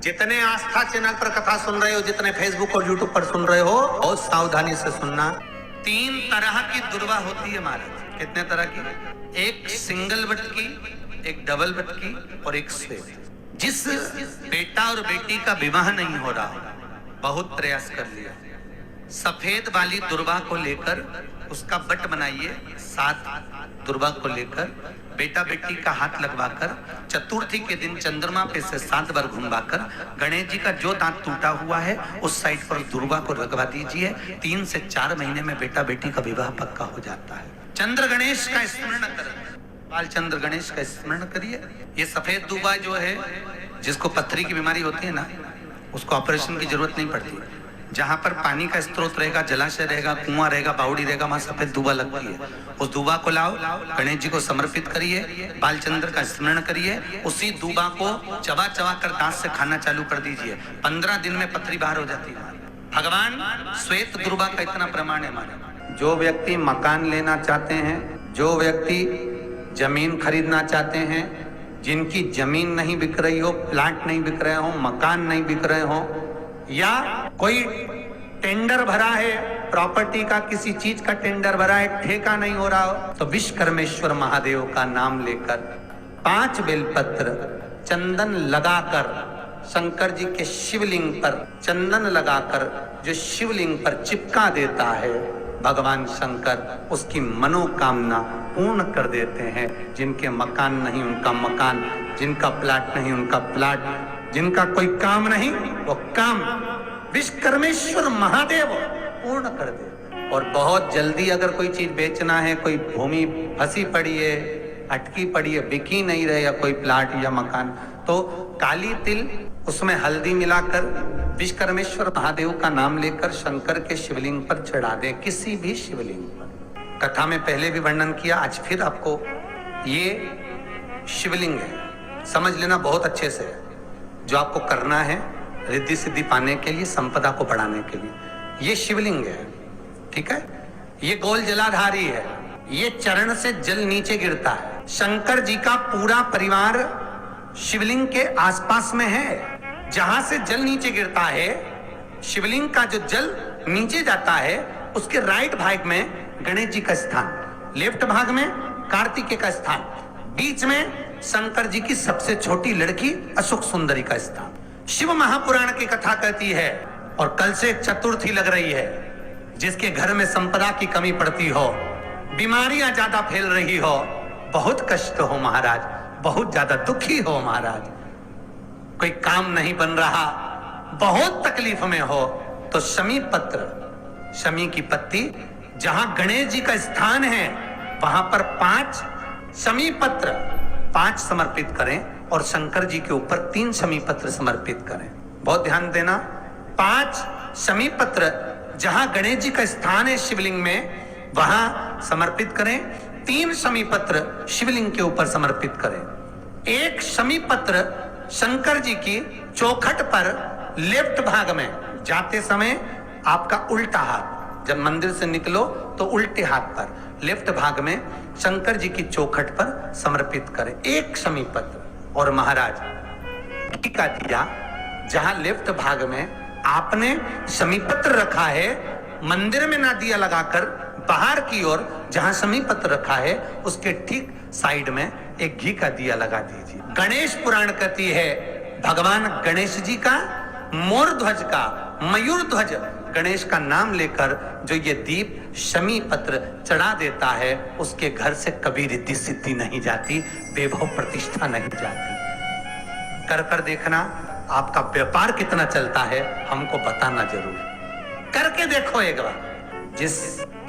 जितने आस्था चैनल पर कथा सुन रहे हो, जितने फेसबुक और यूट्यूब पर सुन रहे हो, बहुत सावधानी से सुनना। 3 तरह की दुर्वा होती है महाराज। कितने तरह की? एक सिंगल बटकी, एक डबल बटकी और एक श्वेत। जिस बेटा और बेटी का विवाह नहीं हो रहा, बहुत प्रयास कर लिया, सफेद वाली दुर्वा को लेकर उसका बट बनाइए। 7 दुर्वा को लेकर बेटा बेटी का हाथ लगवाकर चतुर्थी के दिन चंद्रमा पे से 7 बार घुमवाकर गणेश जी का जो दांत टूटा हुआ है उस साइड पर दुर्वा को लगवा दीजिए। 3 से 4 महीने में बेटा बेटी का विवाह पक्का हो जाता है। चंद्र गणेश का स्मरण करें, बालचंद्र गणेश का स्मरण करिए। ये सफेद दुर्वा जो है, जिसको पथरी की बीमारी होती है ना, उसको ऑपरेशन की जरूरत नहीं पड़ती। जहां पर पानी का स्रोत रहेगा, जलाशय रहेगा, कुआं रहेगा, बावड़ी रहेगा, वहां सफेद दुबा लगती है। उस दुबा को लाओ, गणेश जी को समर्पित करिए, बालचंद्र का स्मरण करिए। उसी दुबा को चबा चबा कर दांत से खाना चालू कर दीजिए। 15 दिन में पथरी बाहर हो जाती है। भगवान श्वेत दुर्वा का इतना प्रमाण है हमारे। जो व्यक्ति मकान लेना चाहते हैं, जो व्यक्ति जमीन खरीदना चाहते हैं, जिनकी जमीन नहीं बिक रही हो, प्लाट नहीं बिक रहे हो, मकान नहीं बिक रहे हो, या कोई टेंडर भरा है प्रॉपर्टी का, किसी चीज का टेंडर भरा है, ठेका नहीं हो रहा हो, तो विश्वकर्मेश्वर महादेव का नाम लेकर 5 बेलपत्र चंदन लगाकर शंकर जी के शिवलिंग पर चंदन लगाकर जो शिवलिंग पर चिपका देता है, भगवान शंकर उसकी मनोकामना पूर्ण कर देते हैं। जिनके मकान नहीं उनका मकान, जिनका प्लाट नहीं उनका प्लाट, जिनका कोई काम नहीं वो काम विश्वकर्मेश्वर महादेव पूर्ण कर दे। और बहुत जल्दी अगर कोई चीज बेचना है, कोई भूमि फंसी पड़ी है, अटकी पड़ी है, बिकी नहीं रहे, या कोई प्लाट या मकान, तो काली तिल उसमें हल्दी मिलाकर विश्वकर्मेश्वर महादेव का नाम लेकर शंकर के शिवलिंग पर चढ़ा दें, किसी भी शिवलिंग पर। कथा में पहले भी वर्णन किया, आज फिर आपको ये शिवलिंग है, समझ लेना बहुत अच्छे से। जो आपको करना है रिद्धि सिद्धि पाने के लिए, संपदा को बढ़ाने के लिए, ये शिवलिंग है, ठीक है। ये गोल जलाधारी है, ये चरण से जल नीचे गिरता है। शंकर जी का पूरा परिवार शिवलिंग के आसपास में है। जहां से जल नीचे गिरता है, शिवलिंग का जो जल नीचे जाता है, उसके राइट भाग में गणेश जी का स्थान, लेफ्ट भाग में कार्तिकेय का स्थान, बीच में शंकर जी की सबसे छोटी लड़की अशोक सुंदरी का स्थान। शिव महापुराण की कथा कहती है, और कल से चतुर्थी लग रही है, जिसके घर में संपदा की कमी पड़ती हो, बीमारियां ज्यादा फैल रही हो, बहुत कष्ट हो महाराज, बहुत ज्यादा दुखी हो महाराज, कोई काम नहीं बन रहा, बहुत तकलीफ में हो, तो शमी पत्र, शमी की पत्ती, जहां गणेश जी का स्थान है वहां पर 5 शमी पत्र 5 समर्पित करें, और शंकर जी के ऊपर 3 शमी पत्र समर्पित करें। बहुत ध्यान देना, 5 शमी पत्र जहां गणेश जी का स्थान है शिवलिंग में, वहां समर्पित करें। 3 शमी पत्र शिवलिंग के ऊपर समर्पित करें। 1 शमी पत्र शंकर जी की चौखट पर लेफ्ट भाग में, जाते समय आपका उल्टा हाथ, जब मंदिर से निकलो तो उल्टे हाथ पर लेफ्ट भाग में शंकर जी की चौखट पर समर्पित करें 1 शमी पत्र। और महाराज घी का दिया, जहां लेफ्ट भाग में आपने शमी पत्र रखा है, मंदिर में ना दिया लगाकर बाहर की ओर जहां शमी पत्र रखा है, उसके ठीक साइड में एक घी का दिया लगा दीजिए। गणेश पुराण कहती है, भगवान गणेश जी का, मोर ध्वज का, मयूर ध्वज गणेश का नाम लेकर जो ये दीप शमी पत्र चढ़ा देता है, उसके घर से कभी रिद्धि सिद्धि नहीं जाती, वैभव प्रतिष्ठा नहीं जाती। कर कर देखना आपका व्यापार कितना चलता है, हमको बताना जरूर, करके देखो एक बार। जिस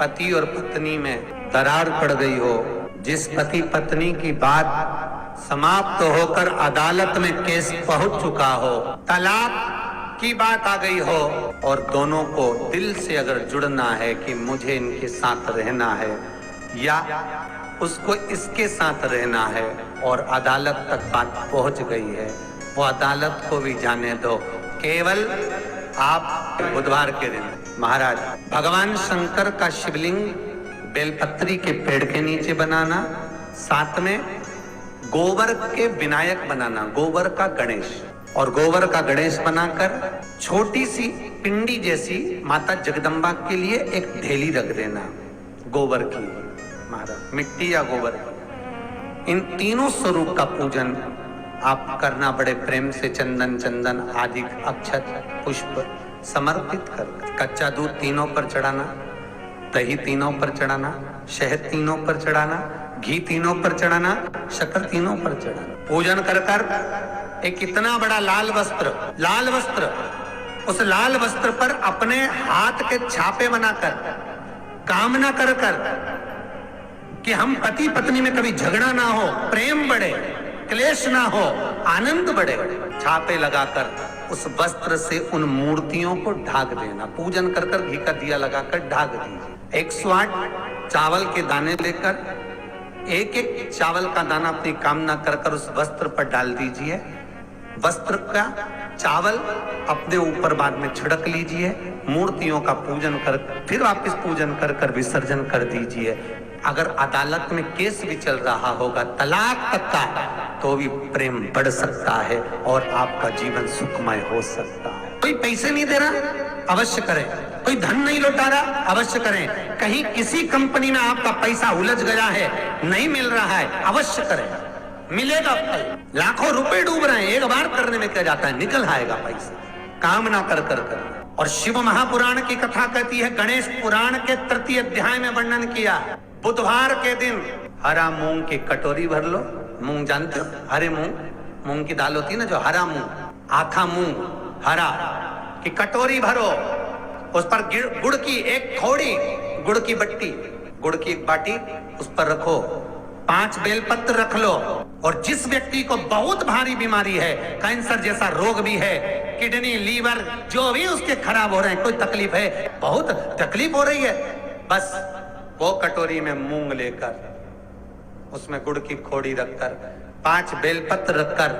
पति और पत्नी में दरार पड़ गई हो, जिस पति पत्नी की बात समाप्त होकर अदालत में केस पहुंच चुका हो, तलाक की बात आ गई हो, और दोनों को दिल से अगर जुड़ना है कि मुझे इनके साथ रहना है या उसको इसके साथ रहना है, और अदालत तक बात पहुंच गई है, वो अदालत को भी जाने दो। केवल आप बुधवार के दिन महाराज भगवान शंकर का शिवलिंग बेलपत्री के पेड़ के नीचे बनाना, साथ में गोबर के विनायक बनाना, गोबर का गणेश, और गोबर का गणेश बनाकर छोटी सी पिंडी जैसी माता जगदम्बा के लिए एक ढेली रख देना गोबर की, महाराज मिट्टी या गोबर। इन तीनों स्वरूप का पूजन आप करना बड़े प्रेम से, चंदन आदि अक्षत पुष्प समर्पित कर। कच्चा दूध तीनों पर चढ़ाना, दही तीनों पर चढ़ाना, शहद तीनों पर चढ़ाना, घी तीनों पर चढ़ाना, शक्कर तीनों पर चढ़ाना। पूजन कर कर एक इतना बड़ा लाल वस्त्र, उस लाल वस्त्र पर अपने हाथ के छापे बनाकर कामना कर कर कि हम पति पत्नी में कभी झगड़ा ना हो, प्रेम बढ़े, क्लेश ना हो, आनंद बढ़े, छापे लगाकर उस वस्त्र से उन मूर्तियों को ढाक देना। पूजन कर कर घी का दिया लगाकर ढाक दीजिए। 108 चावल के दाने लेकर एक एक चावल का दाना अपनी कामना कर कर उस वस्त्र पर डाल दीजिए। वस्त्र का चावल अपने ऊपर बाद में छिड़क लीजिए। मूर्तियों का पूजन कर फिर वापस पूजन कर कर विसर्जन कर दीजिए। अगर अदालत में केस भी चल रहा होगा तलाक तक का, तो भी प्रेम बढ़ सकता है और आपका जीवन सुखमय हो सकता है। कोई पैसे नहीं दे रहा, अवश्य करें। कोई धन नहीं लौटा रहा, अवश्य करें। कहीं किसी कंपनी में आपका पैसा उलझ गया है, नहीं मिल रहा है, अवश्य करें, मिलेगा फल। लाखों रुपए डूब रहे हैं, एक बार करने में क्या जाता है, निकल आएगा पैसा, कामना कर कर कर। और शिव महापुराण की कथा कहती है, गणेश पुराण के 3 अध्याय में वर्णन किया, बुधवार के दिन हरा मूंग की कटोरी भर लो। मूंग जानते हो, हरे मूंग की दाल होती है ना, जो हरा मूंग, आखा मूंग हरा की कटोरी भरो। उस पर गुड़ की एक खोड़ी, गुड़ की बट्टी, गुड़ की एक बाटी उस पर रखो, 5 बेलपत्र रख लो। और जिस व्यक्ति को बहुत भारी बीमारी है, कैंसर जैसा रोग भी है, किडनी लीवर जो भी उसके खराब हो रहे हैं, कोई तकलीफ है, बहुत तकलीफ हो रही है, बस वो कटोरी में मूंग लेकर उसमें गुड़ की खोड़ी रखकर 5 बेलपत्र रखकर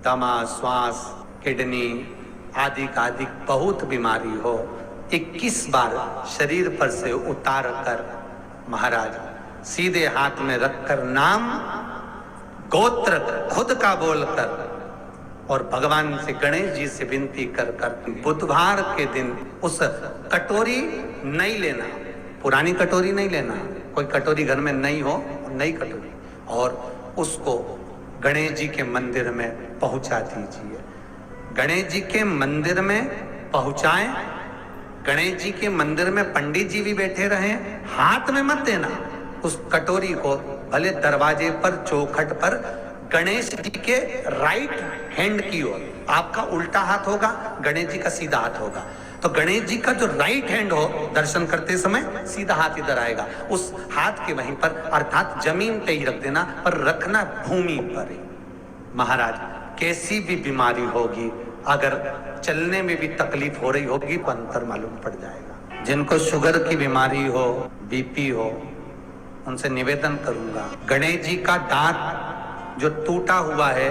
दमा, श्वास, किडनी आदि का आदि बहुत बीमारी हो, 21 बार शरीर पर से उतार कर महाराज सीधे हाथ में रखकर नाम गोत्र खुद का बोलकर और भगवान से, गणेश जी से विनती कर कर बुधवार के दिन उस कटोरी नहीं लेना, पुरानी कटोरी नहीं लेना, कोई कटोरी घर में नहीं हो, नई कटोरी, और उसको गणेश जी के मंदिर में पहुंचा दीजिए। गणेश जी के मंदिर में पहुंचाएं। गणेश जी के मंदिर में पंडित जी भी बैठे रहे, हाथ में मत देना उस कटोरी को, भले दरवाजे पर चौखट पर गणेश जी के राइट हैंड की ओर, आपका उल्टा हाथ होगा, गणेश जी का सीधा हाथ होगा, तो गणेश जी का जो राइट हैंड हो, दर्शन करते समय सीधा हाथ इधर आएगा, उस हाथ के वहीं पर, अर्थात जमीन पे ही रख देना, पर रखना भूमि पर ही। महाराज कैसी भी बीमारी होगी, अगर चलने में भी तकलीफ हो रही होगी तो अंतर मालूम पड़ जाएगा। जिनको शुगर की बीमारी हो, बीपी हो, उनसे निवेदन करूंगा, गणेश जी का दांत जो टूटा हुआ है,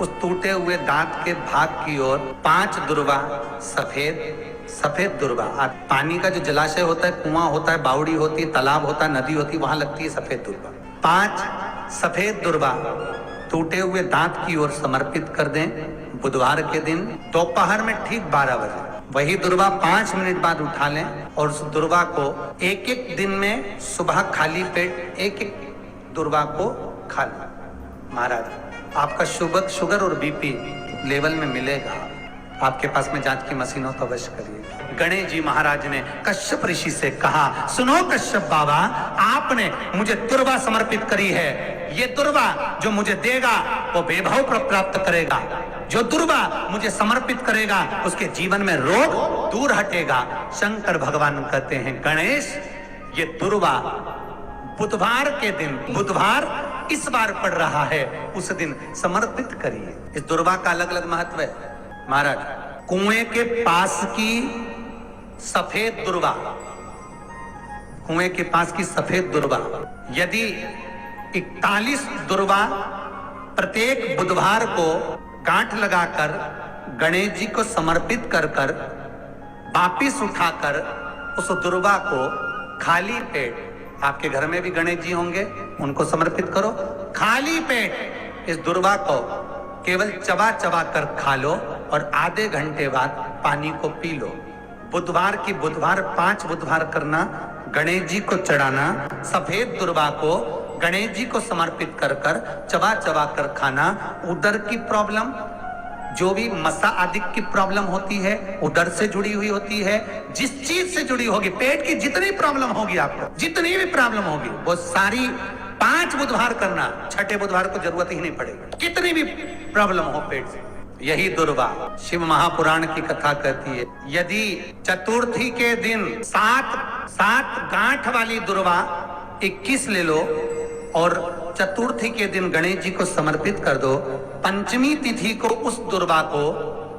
उस टूटे हुए दांत के भाग की ओर 5 दुर्वा, सफेद दुर्वा, पानी का जो जलाशय होता है, कुआं होता है, बावड़ी होती है, तालाब होता है, नदी होती है, वहां लगती है सफेद दुर्वा। 5 सफेद दुर्वा टूटे हुए दांत की ओर समर्पित कर दें। बुधवार के दिन दोपहर में ठीक 12 बजे वही दुर्वा 5 मिनट बाद उठा लें और उस दुर्वा को एक दिन में सुबह खाली पेट एक दुर्वा को खा लें। महाराज आपका शुगर और बीपी लेवल में मिलेगा। आपके पास में जांच की मशीन हो तो अवश्य करिए। गणेश जी महाराज ने कश्यप ऋषि से कहा, सुनो कश्यप बाबा, आपने मुझे दुर्वा समर्पित करी है, ये दुर्वा जो मुझे देगा वो वैभव प्राप्त करेगा, जो दुर्वा मुझे समर्पित करेगा उसके जीवन में रोग दूर हटेगा। शंकर भगवान कहते हैं, गणेश ये दुर्वा बुधवार के दिन, बुधवार इस बार पड़ रहा है, उस दिन समर्पित करिए। इस दुर्वा का अलग अलग महत्व है। महाराज कुएं के पास की सफेद दुर्वा, कुएं के पास की सफेद दुर्वा, यदि 41 दुर्वा प्रत्येक बुधवार को गांठ लगाकर गणेश जी को समर्पित कर कर वापिस उठाकर उस दुर्वा को खाली पेट, आपके घर में भी गणेश जी होंगे, उनको समर्पित करो, खाली पेट इस दुर्वा को केवल चबा चबा कर खा लो। और आधे घंटे बाद पानी को पी लो। बुधवार की बुधवार 5 बुधवार करना, गणेश जी को चढ़ाना। सफेद दुर्वा को गणेश जी को समर्पित कर कर चबा चबा कर खाना। उदर की प्रॉब्लम, जो भी मसा आदि की प्रॉब्लम होती है, उदर से जुड़ी हुई होती है, जिस चीज से जुड़ी होगी, पेट की जितनी प्रॉब्लम होगी, आपको जितनी भी प्रॉब्लम होगी, वो सारी 5 बुधवार करना। छठे बुधवार को जरूरत ही नहीं पड़ेगी, कितनी भी प्रॉब्लम हो पेट से। यही दुर्वा शिव महापुराण की कथा कहती है, यदि चतुर्थी के दिन 7 गांठ वाली दुर्वा 21 ले लो और चतुर्थी के दिन गणेश जी को समर्पित कर दो। पंचमी तिथि को उस दुर्वा को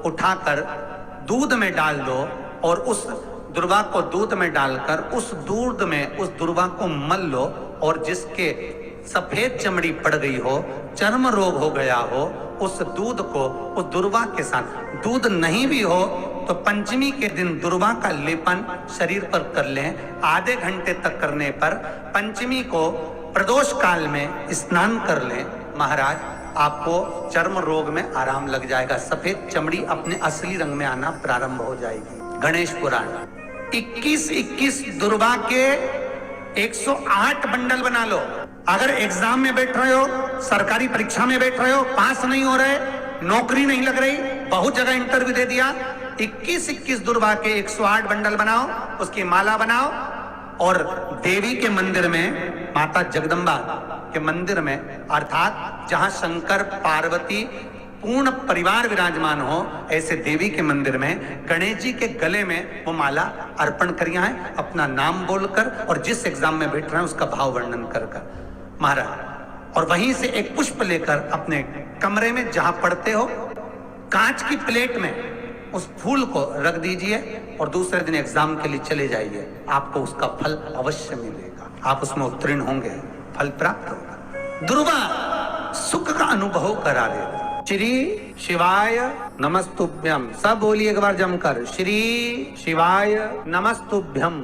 उठाकर दूध में डाल दो और उस दुर्वा को दूध में डालकर उस दूध में उस दुर्वा को मल लो, और जिसके सफेद चमड़ी पड़ गई हो, चर्म रोग हो गया हो, उस दूध को उस दुर्वा के साथ, दूध नहीं भी हो तो पंचमी के दिन दुर्वा का लेपन शरीर पर कर लें। आधे घंटे तक करने पर पंचमी को प्रदोष काल में स्नान कर लें। महाराज, आपको चर्म रोग में आराम लग जाएगा, सफेद चमड़ी अपने असली रंग में आना प्रारंभ हो जाएगी। गणेश पुराण 21 दुर्वा के 108 बंडल बना लो। अगर एग्जाम में बैठ रहे हो, सरकारी परीक्षा में बैठ रहे हो, पास नहीं हो रहे, नौकरी नहीं लग रही, बहुत जगह इंटरव्यू दे दिया, 21 दुर्वा के 108 बंडल बनाओ, उसकी माला बनाओ और देवी के मंदिर में, माता जगदम्बा के मंदिर में, अर्थात जहां शंकर पार्वती पूर्ण परिवार विराजमान हो, ऐसे देवी के मंदिर में गणेश जी के गले में वो माला अर्पण करिया है, अपना नाम बोलकर और जिस एग्जाम में बैठ रहे हैं उसका भाव वर्णन कर कर महाराज। और वहीं से एक पुष्प लेकर अपने कमरे में जहां पढ़ते हो, कांच की प्लेट में उस फूल को रख दीजिए और दूसरे दिन एग्जाम के लिए चले जाइए। आपको उसका फल अवश्य मिलेगा, आप उसमें उत्तीर्ण होंगे, फल प्राप्त होगा। दुर्वा सुख का अनुभव करा देता। श्री शिवाय नमस्तुभ्यम, सब बोलिए एक बार जमकर, श्री शिवाय नमस्तुभ्यम।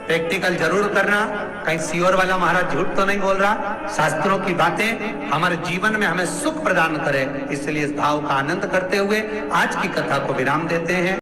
प्रैक्टिकल जरूर करना, कहीं सीओर वाला महाराज झूठ तो नहीं बोल रहा। शास्त्रों की बातें हमारे जीवन में हमें सुख प्रदान करे, इसलिए इस भाव का आनंद करते हुए आज की कथा को विराम देते हैं।